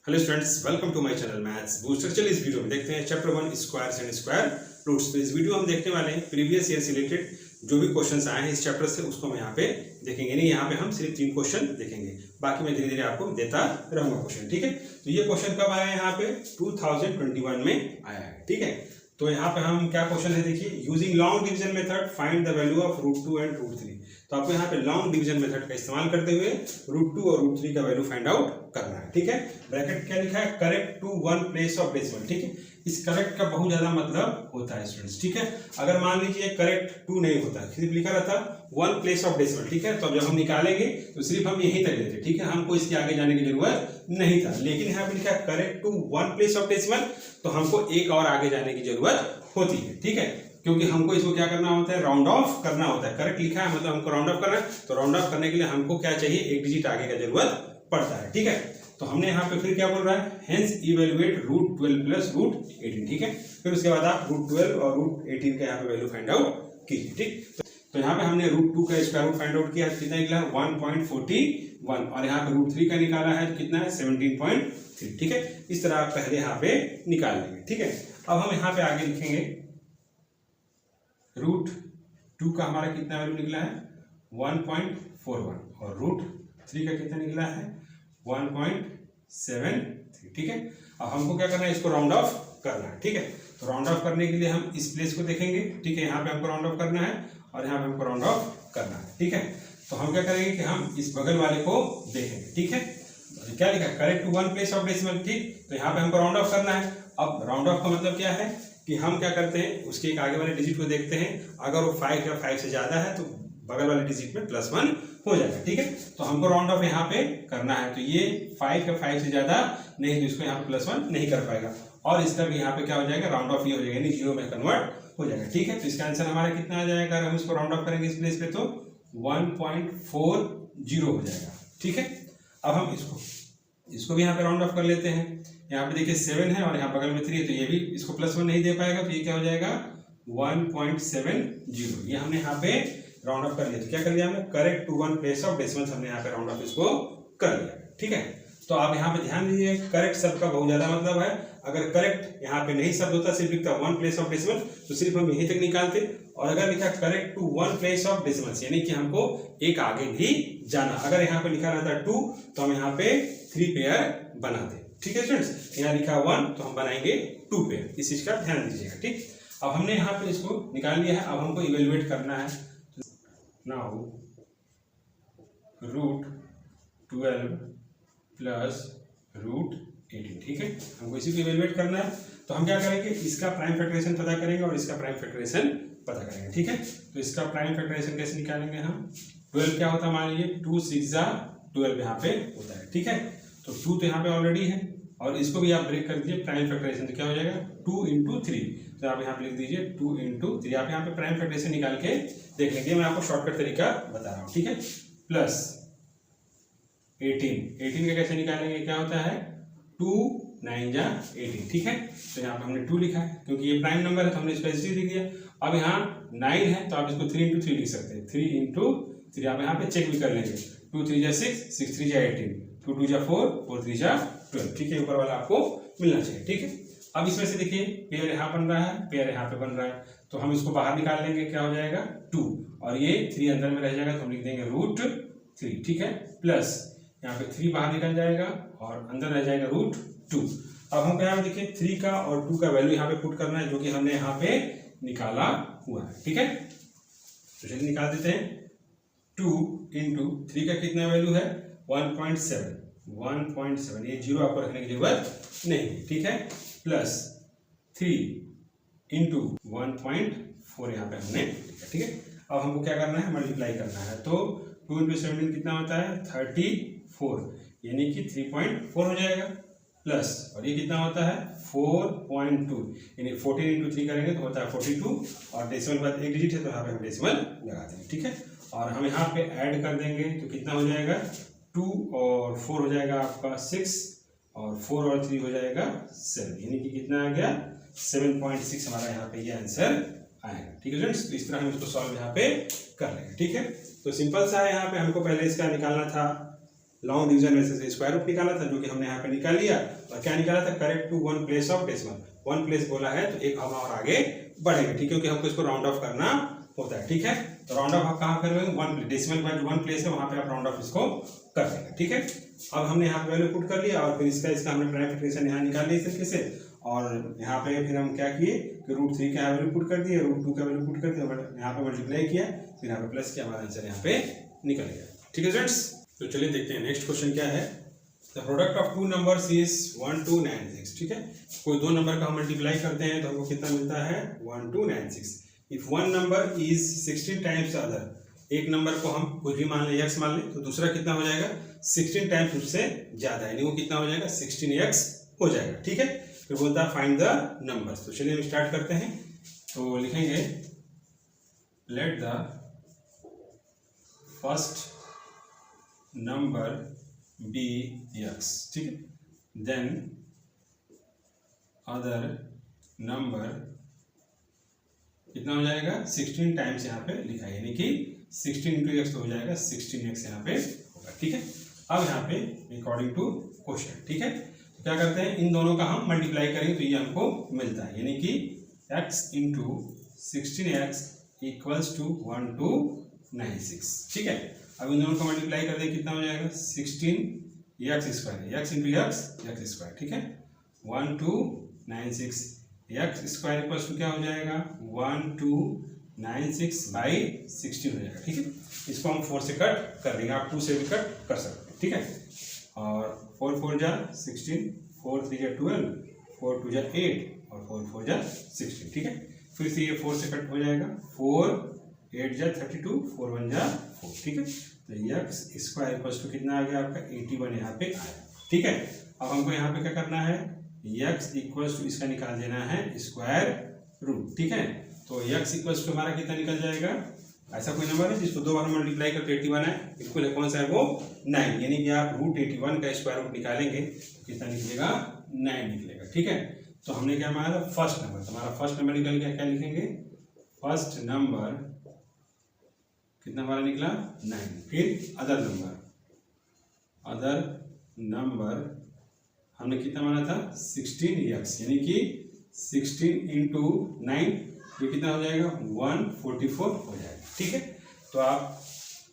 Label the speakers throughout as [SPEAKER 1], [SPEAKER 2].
[SPEAKER 1] Hello students, welcome to my channel Maths Booster. चलिए इस video में देखते हैं chapter 1 squares and square roots. तो इस वीडियो हम देखने वाले हैं प्रीवियस ईयर से रिलेटेड जो भी क्वेश्चंस आए हैं इस चैप्टर से, उसको हम यहाँ पे देखेंगे। नहीं, यहाँ पे हम सिर्फ 3 क्वेश्चन देखेंगे, बाकी मैं धीरे धीरे आपको देता रहूंगा क्वेश्चन। ठीक है, तो ये क्वेश्चन कब आया है? यहाँ पे 2021 में आया है। ठीक है, तो यहाँ पे हम क्या क्वेश्चन है देखिए, using long division method find the value of √2 and √3। तो आपको यहाँ पे लॉन्ग डिवीजन मेथड का इस्तेमाल करते हुए √2 और √3 का वैल्यू फाइंड आउट करना है। ठीक है, ब्रैकेट क्या लिखा है? Correct to one place of decimal. ठीक है, इस करेक्ट का बहुत ज्यादा मतलब होता है स्टूडेंट्स। ठीक है, अगर मान लीजिए करेक्ट 2 नहीं होता, सिर्फ लिखा रहता 1 प्लेस ऑफ डेसिमल। ठीक है, तो अब जब हम निकालेंगे तो सिर्फ हम यहीं तक लेते। ठीक है, हमको इसके आगे जाने की जरूरत नहीं था, लेकिन यहाँ पे लिखा है correct to 1 place of decimal, तो हमको एक और आगे जाने की जरूरत होती है। ठीक है, क्योंकि हमको इसको क्या करना होता है? राउंड ऑफ करना होता है। करेक्ट लिखा है मतलब हमको राउंड ऑफ करना है, तो राउंड ऑफ करने के लिए हमको क्या चाहिए? एक डिजिट आगे का जरूरत पड़ता है। ठीक है, तो हमने यहाँ पे फिर क्या बोल रहा है? Hence evaluate √12 plus √18। ठीक है, फिर उसके बाद आप √12 और √18 का यहाँ पे वैल्यू फाइंड आउट कीजिए। ठीक, तो यहाँ पे हमने √2 का स्क्वायर रूट फाइंड आउट किया, कितना निकला? 1.41, और यहाँ पे √3 का निकाला है, कितना है? 17.3। ठीक है, इस तरह आप पहले यहाँ पे निकाल लेंगे। ठीक है, अब हम यहाँ पे आगे लिखेंगे √2 का हमारा कितना वैल्यू निकला है? 1.41, और √3 का कितना निकला है? 1.73। ठीक है, अब हमको क्या करना है? इसको राउंड ऑफ करना है। ठीक है, तो राउंड ऑफ करने के लिए हम इस प्लेस को देखेंगे। ठीक है, यहाँ पे हमको राउंड ऑफ करना है और यहाँ पे हमको राउंड ऑफ करना है। ठीक है, तो हम क्या करेंगे कि हम इस बगल वाले को देखेंगे। ठीक है, क्या लिखा है? Correct to 1 place of decimal. ठीक, तो यहाँ पे हमको राउंड ऑफ करना है। अब राउंड ऑफ का मतलब क्या है कि हम क्या करते हैं, उसके एक आगे वाले डिजिट को देखते हैं, अगर वो 5 या 5 से ज्यादा है तो बगल वाले डिजिट में +1 हो जाएगा। ठीक है, तो हमको राउंड ऑफ यहाँ पे करना है, तो ये 5 या 5 से ज्यादा नहीं, तो इसको यहाँ पे +1 नहीं कर पाएगा, और इसका भी यहाँ पे क्या हो जाएगा? राउंड ऑफ ये हो जाएगा, यानी 0 में कन्वर्ट हो जाएगा। ठीक है, तो इसका आंसर हमारा कितना आ जाएगा? अगर हम इसको राउंड ऑफ करेंगे इस प्लेस पे तो 1.40 हो जाएगा। ठीक है, अब हम इसको भी यहाँ पे राउंड ऑफ कर लेते हैं। यहाँ पे देखिए 7 है और यहाँ बगल में 3 है, तो ये भी इसको +1 नहीं दे पाएगा, तो ये क्या हो जाएगा? 1.70। ये हमने यहाँ पे राउंड ऑफ कर लिया। तो क्या कर लिया हमने? Correct to 1 place of decimal हमने यहाँ पे राउंड ऑफ इसको कर लिया। ठीक है, तो आप यहाँ पे ध्यान दीजिए, करेक्ट शब्द का बहुत ज्यादा मतलब है। अगर करेक्ट यहाँ पे नहीं शब्द होता, सिर्फ लिखता 1 प्लेस ऑफ डेसिमल, तो सिर्फ हम यहीं तक निकालते, और अगर लिखा correct to 1 place of decimal, यानी कि हमको एक आगे भी जाना। अगर यहाँ पे लिखा रहता 2, तो हम यहाँ पे 3 पेयर बनाते। ठीक है स्टूडेंट्स, यहाँ लिखा 1, तो हम बनाएंगे 2 पेयर। इस चीज का ध्यान दीजिएगा। ठीक, अब हमने यहाँ पे इसको निकाल लिया है, अब हमको इवेलुएट करना है। Now √12 plus √18। ठीक है, हमको इसी को इवेलुएट करना है, तो हम क्या करेंगे? इसका प्राइम फैक्टराइजेशन पता करेंगे और इसका प्राइम फैक्टराइजेशन पता करेंगे। ठीक है, तो इसका प्राइम फैक्टराइजेशन कैसे निकालेंगे हम? 12 क्या होता है? मान लीजिए 2 6 12 यहाँ पे होता है। ठीक है, तो 2 तो यहाँ पे ऑलरेडी है, और इसको भी आप ब्रेक कर दीजिए प्राइम फैक्टराइजेशन, तो क्या हो जाएगा? 2 × 3, तो आप यहाँ पे लिख दीजिए 2 × 3। आप यहाँ पे प्राइम फैक्टराइजेशन निकाल के देख लेंगे, मैं आपको शॉर्टकट तरीका बता रहा हूँ। ठीक है, प्लस 18 का कैसे निकालेंगे? क्या होता है? 2 9 × 18। ठीक है, तो यहाँ पे हमने 2 लिखा है, क्योंकि ये प्राइम नंबर है तो हमने इसको ऐसे ही लिख दिया। अब यहाँ 9 है, तो आप इसको 3 × 3 लिख सकते हैं। 3 × 3 आप यहाँ पे चेक भी कर लेंगे। 2 3 6, 6 3 18, 2 2 4, 4 3 12। ठीक है, ऊपर वाला आपको मिलना चाहिए। ठीक है, अब इसमें से देखिए पेयर यहाँ बन रहा है, पेयर यहाँ पे बन रहा है, तो हम इसको बाहर निकाल लेंगे। क्या हो जाएगा? 2, और ये 3 अंदर में रह जाएगा, तो हम लिख देंगे √3। ठीक है, प्लस यहाँ पे 3 बाहर निकल जाएगा और अंदर रह जाएगा √2। अब हमको यहाँ पे देखिए 3 का और 2 का वैल्यू यहाँ पे पुट करना है, जो कि हमने यहाँ पे निकाला हुआ है। ठीक है, तो चलिए निकाल देते हैं। 2 × 3 का कितना वैल्यू है? 1.7। ये 0 आपको रखने की जरूरत नहीं। ठीक है, प्लस 3 × 1.4 यहाँ पे हमने लिखा। ठीक है, अब हमको क्या करना है? मल्टीप्लाई करना है, तो 2 × 17 कितना होता है? 34, यानी कि 3.4 हो जाएगा, प्लस और ये कितना होता है? 4.2, यानी 14 × 3 करेंगे तो होता है 42, और डेसिमल के बाद एक डिजिट है, तो यहाँ पे हम डेसिमल लगा देंगे। ठीक है, और हम यहाँ पे ऐड कर देंगे, तो कितना हो जाएगा? 2 और 4 हो जाएगा आपका 6, और 4 और 3 हो जाएगा 7, यानी कि कितना आ गया? 7.6 हमारा यहाँ पे ये आंसर आएगा। ठीक है फ्रेंड्स, तो इस तरह हम इसको सॉल्व यहाँ पे कर लेंगे। ठीक है, तो सिंपल सा है। यहाँ पे हमको पहले इसका निकालना था लॉन्ग डिवीजन में से स्क्वायर रूट निकाला था, जो कि हमने यहाँ पे निकाल लिया। और क्या निकाला था, correct to one place of decimal, one place बोला है तो एक हम और आगे बढ़ेंगे, ठीक है, क्योंकि हमको इसको राउंड ऑफ करना होता है, ठीक है। तो राउंड ऑफ आप कहाँ करोगे, वन डेसिमल का जो वन प्लेस है वहाँ पे आप राउंड ऑफ इसको कर देंगे, ठीक है। अब हमने यहाँ पे वैल्यू पुट कर लिया और फिर इसका हमने प्राइम फैक्टराइजेशन यहाँ निकाल लिया इस तरीके से। और यहाँ पे फिर हम क्या किए कि रूट 3 का वैल्यू पुट कर दिया, रूट 2 का वैल्यू पुट कर दिया, यहाँ पे मल्टीप्लाई किया, फिर यहाँ पे प्लस किया, हमारा आंसर यहाँ पे निकल गया, ठीक है फ्रेंड्स। तो चलिए देखते हैं नेक्स्ट क्वेश्चन क्या है। The product of two numbers is 1296, ठीक है। कोई दो नंबर का हम मल्टीप्लाई करते हैं तो हमको कितना मिलता है, 1296। If one number is 16 times other, एक नंबर को हम कुछ भी मान लें, x मान लें, तो दूसरा कितना हो जाएगा, 16 टाइम्स उससे ज्यादा, यानी वो कितना हो जाएगा, 16x हो जाएगा, ठीक है। फिर बोलता है फाइंड द नंबर्स। तो चलिए हम स्टार्ट करते हैं। तो लिखेंगे let the first number be x, ठीक है, देन अदर नंबर कितना हो जाएगा, 16 टाइम्स यहाँ पे लिखा है, यानी कि 16 इंटू एक्स तो हो जाएगा 16x यहाँ पे होगा, ठीक है। अब यहाँ पे अकॉर्डिंग टू क्वेश्चन, ठीक है, तो क्या करते हैं, इन दोनों का हम मल्टीप्लाई करेंगे तो ये हमको मिलता है, यानी कि x into 16x equals to 1296, ठीक है। अब इन दोनों का मल्टीप्लाई कर दें, कितना हो जाएगा, 16x square, x into x square, ठीक है, 1296 x स्क्वायर इक्वल्स टू क्या हो जाएगा, 1296 बाई 16 हो जाएगा, ठीक है। इसको हम 4 से कट कर देंगे, आप 2 से भी कट कर सकते हैं, ठीक है। और 4 4 जा 16, 4 3 जा 12, 4 2 जा 8 और 4 4 जा 16, ठीक है। फिर से ये 4 से कट हो जाएगा, 4 8 जा 32, 4 1 जा 4, ठीक है। तो x स्क्वायर इक्वल्स टू कितना आ गया आपका, 81 यहाँ पे आया, ठीक है। अब हमको यहाँ पे क्या करना है, x इक्वल्स टू इसका निकाल देना है स्क्वायर रूट, ठीक है। तो x इक्वल्स टू हमारा कितना निकल जाएगा, ऐसा कोई नंबर है जिसको 2 बार मल्टीप्लाई करके 81 है, बिल्कुल है, कौन सा है वो, 9, यानी कि आप रूट 81 का स्क्वायर रूट निकालेंगे तो कितना निकलेगा, 9 निकलेगा, ठीक है। तो हमने क्या माना, फर्स्ट नंबर, तो हमारा फर्स्ट नंबर निकल गया, क्या लिखेंगे, फर्स्ट नंबर कितना हमारा निकला, 9। फिर अदर नंबर हमने कितना माना था, 16x, यानी कि 16 इंटू 9, ये कितना हो जाएगा, 144 हो जाएगा, ठीक है। तो आप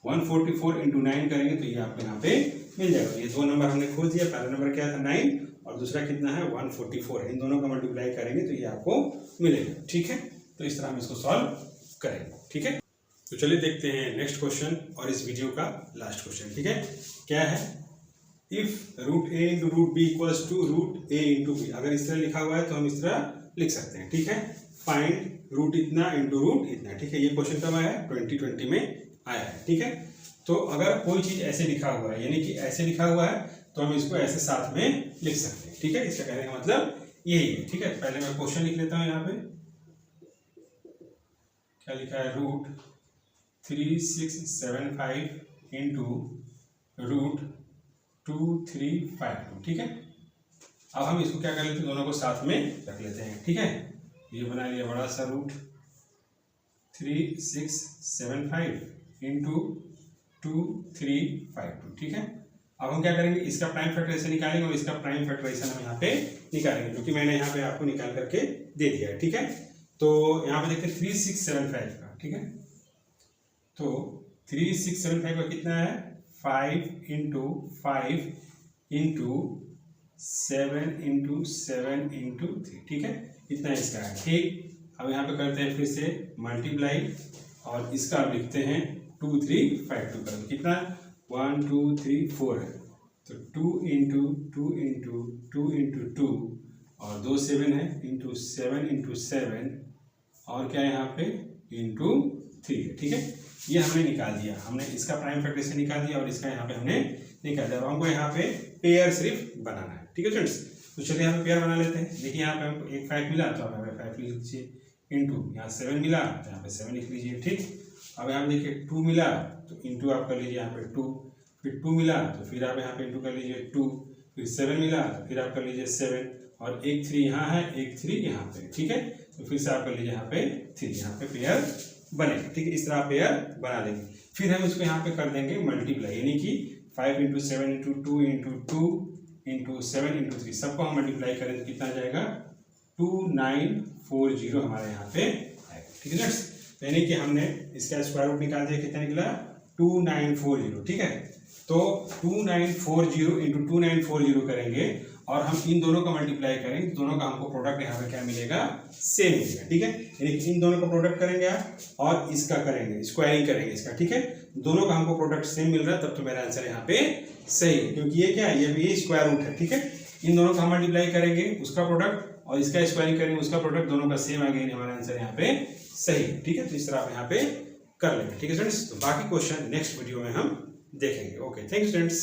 [SPEAKER 1] 144 इंटू 9 करेंगे तो ये आपको यहाँ पे मिल जाएगा। ये दो नंबर हमने खोज दिया, पहला नंबर क्या था 9 और दूसरा कितना है 144 है, इन दोनों का मल्टीप्लाई करेंगे तो ये आपको मिलेगा, ठीक है। तो इस तरह हम इसको सॉल्व करेंगे, ठीक है। तो चलिए देखते हैं नेक्स्ट क्वेश्चन और इस वीडियो का लास्ट क्वेश्चन, ठीक है। क्या है, if root a into root B equals to root a into B, अगर इस तरह लिखा हुआ है तो हम इस तरह लिख सकते हैं, ठीक है। फाइंड रूट इतना इंटू रूट इतना, ठीक है। ये क्वेश्चन कब आया है, 2020 में आया है, ठीक है। तो अगर कोई चीज ऐसे लिखा हुआ है, यानी कि ऐसे लिखा हुआ है, तो हम इसको ऐसे साथ में लिख सकते हैं, ठीक है। इसका कहने का मतलब यही है, ठीक है। पहले मैं क्वेश्चन लिख लेता हूँ, यहाँ पे क्या लिखा है, रूट 3675 इंटू रूट 2352, ठीक है। अब हम इसको क्या कर लेते हैं, दोनों को साथ में रख लेते हैं, ठीक है। ये बना लिया बड़ा सा रूट 3675 इंटू 2352, ठीक है। अब हम क्या करेंगे, इसका प्राइम फैक्टराइजेशन निकालेंगे और इसका प्राइम फैक्टराइजेशन हम यहाँ पे निकालेंगे, जो कि मैंने यहाँ पे आपको निकाल करके दे दिया है, ठीक है। तो यहाँ पे देखते हैं 3675 का, ठीक है। तो 3675 का कितना है, 5 इंटू 5 इंटू 7 इंटू 7 इंटू 3, ठीक है। इतना इसका है, ठीक। अब यहाँ पे करते हैं फिर से मल्टीप्लाई और इसका अब लिखते हैं 2352 का कितना, 1 2 3 4 है, तो 2 इंटू 2 इंटू 2 इंटू 2 और 2 7 है, इंटू 7 इंटू 7 और क्या है यहाँ पे इंटू 3 है, ठीक है। ये हमने निकाल दिया, हमने इसका प्राइम फैक्टराइजेशन निकाल दिया और इसका यहाँ पे हमने निकाल दिया। अब हमको यहाँ पे पेयर सिर्फ बनाना है, ठीक है फ्रेंड्स। तो चलिए यहाँ पे पेयर बना लेते हैं। देखिए यहाँ पे हमको एक 5 मिला तो आप यहाँ पे 5 लिख लीजिए, इंटू यहाँ 7 मिला तो यहाँ पे 7 लिख लीजिए, ठीक। अब यहाँ पे देखिए 2 मिला तो इंटू आप कर लीजिए यहाँ पे 2, फिर 2 मिला तो फिर आप यहाँ पे इंटू कर लीजिए 2, फिर 7 मिला तो फिर आप कर लीजिए 7 और एक 3 यहाँ है, एक 3 यहाँ पे, ठीक है। तो फिर से आप कर लीजिए यहाँ पे 3, यहाँ पे पेयर बनेगा, ठीक है। इस तरह पेयर बना लेंगे। फिर हम इसको यहाँ पे कर देंगे मल्टीप्लाई, यानी कि 5 into 7 into 2 into 2 into 7 into 3 सबको हम मल्टीप्लाई करें तो कितना आ जाएगा 2940 हमारे यहाँ पे आएगा। ठीक है नेक्स्ट, यानी कि हमने इसका स्क्वायर रूट निकाल दिया, कितना निकला 2940। ठीक है, तो 2940 इंटू 2940 करेंगे और हम इन दोनों का मल्टीप्लाई करेंगे, दोनों का हमको प्रोडक्ट यहाँ पे क्या मिलेगा, सेम मिलेगा। ठीक है, यानी कि इन दोनों का प्रोडक्ट करेंगे आप और इसका करेंगे, स्क्वायरिंग करेंगे इसका। ठीक है, दोनों का हमको प्रोडक्ट सेम मिल रहा है, तब तो मेरा आंसर यहाँ पे सही है, क्योंकि ये क्या है, ये भी स्क्वायर रूट है। ठीक है, इन दोनों का हम मल्टीप्लाई करेंगे, उसका प्रोडक्ट और इसका स्क्वायरिंग करेंगे, उसका प्रोडक्ट, दोनों का सेम आ गया, हमारा आंसर यहाँ पे सही है। ठीक है, तो इस तरह आप यहाँ पे कर लेंगे। ठीक है स्टूडेंट्स, तो बाकी क्वेश्चन नेक्स्ट वीडियो में हम देखेंगे। Okay, thanks students.